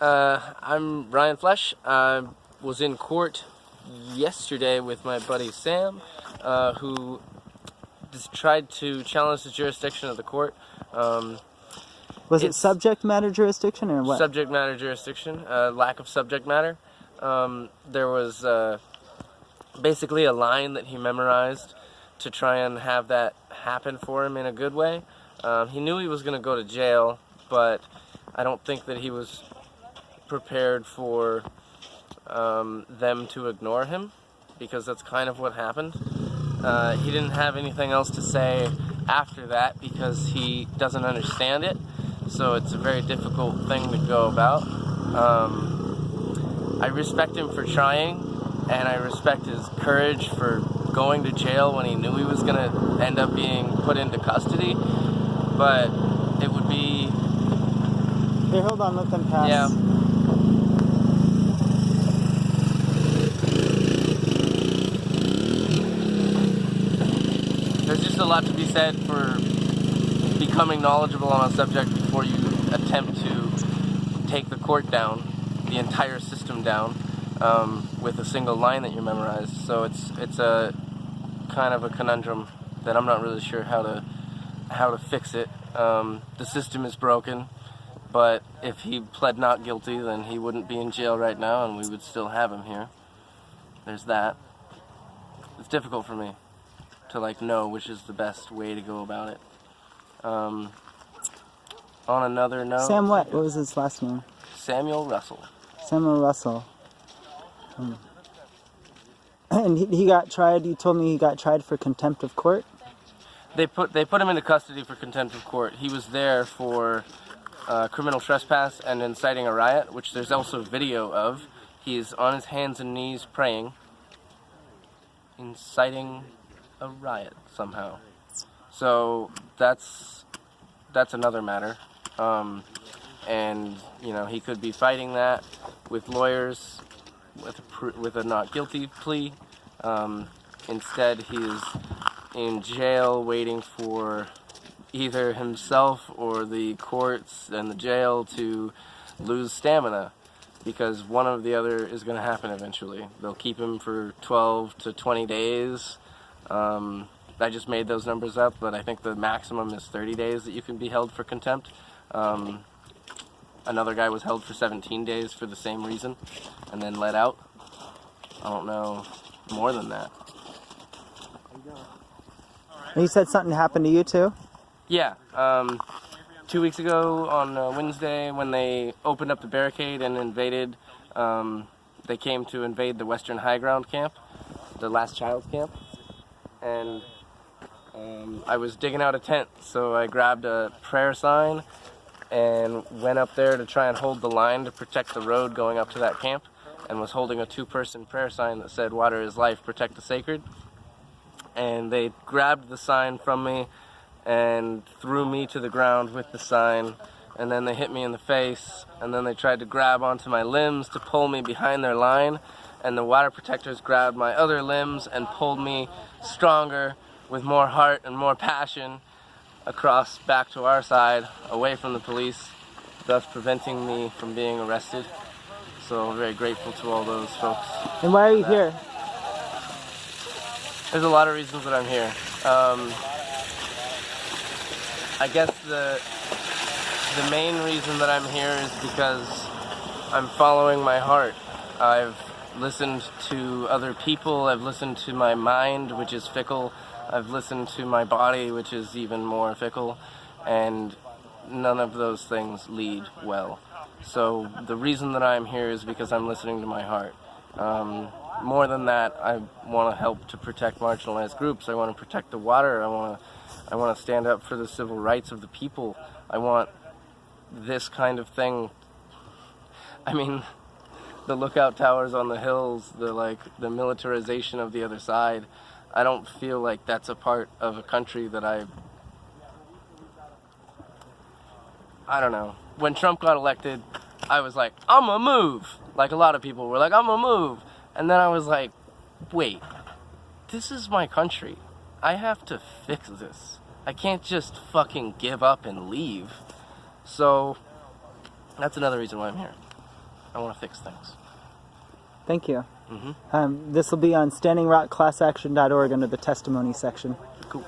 I'm Ryan Flesch. I was in court yesterday with my buddy Sam, who just tried to challenge the jurisdiction of the court. Was it subject matter jurisdiction or what? Subject matter jurisdiction, lack of subject matter. There was basically a line that he memorized to try and have that happen for him in a good way. He knew he was going to go to jail, but I don't think that he was prepared for them to ignore him, because that's kind of what happened. He didn't have anything else to say after that because he doesn't understand it, so it's a very difficult thing to go about. I respect him for trying, and I respect his courage for going to jail when he knew he was going to end up being put into custody, but it would be... Here, hold on, let them pass. Yeah. There's just a lot to be said for becoming knowledgeable on a subject before you attempt to take the court down, the entire system down, with a single line that you memorized. So it's a kind of a conundrum that I'm not really sure how to fix it. The system is broken, but if he pled not guilty, then he wouldn't be in jail right now, and we would still have him here. There's that. It's difficult for me to know which is the best way to go about it. On another note... Sam what? What was his last name? Samuel Russell. Samuel Russell. And he got tried, you told me he got tried for contempt of court? They put him into custody for contempt of court. He was there for criminal trespass and inciting a riot, which there's also video of. He's on his hands and knees praying, inciting a riot somehow. So that's another matter. And he could be fighting that with lawyers with a not guilty plea. Instead, he's in jail waiting for either himself or the courts and the jail to lose stamina, because one or the other is going to happen eventually. They'll keep him for 12 to 20 days. I just made those numbers up, but I think the maximum is 30 days that you can be held for contempt. Another guy was held for 17 days for the same reason and then let out. I don't know more than that. And you said something happened to you too? Yeah. 2 weeks ago on Wednesday, when they opened up the barricade and invaded, they came to invade the Western High Ground camp, the last child's camp. And I was digging out a tent, so I grabbed a prayer sign and went up there to try and hold the line to protect the road going up to that camp, and was holding a two-person prayer sign that said, "Water is life, protect the sacred." And they grabbed the sign from me and threw me to the ground with the sign, and then they hit me in the face, and then they tried to grab onto my limbs to pull me behind their line, and the water protectors grabbed my other limbs and pulled me stronger, with more heart and more passion, across back to our side, away from the police, thus preventing me from being arrested. So I'm very grateful to all those folks. And why are you here? There's a lot of reasons that I'm here. I guess the main reason that I'm here is because I'm following my heart. I've listened to other people, I've listened to my mind, which is fickle, I've listened to my body, which is even more fickle, and none of those things lead well. So the reason that I'm here is because I'm listening to my heart. More than that, I want to help to protect marginalized groups. I want to protect the water. I want to stand up for the civil rights of the people. I want this kind of thing. I mean, the lookout towers on the hills, the militarization of the other side. I don't feel like that's a part of a country that I don't know. When Trump got elected, I was like, I'm gonna move. Like a lot of people were like, I'm gonna move. And then I was like, wait, this is my country. I have to fix this. I can't just fucking give up and leave. So that's another reason why I'm here. I want to fix things. Thank you. Mm-hmm. This will be on standingrockclassaction.org under the testimony section. Cool.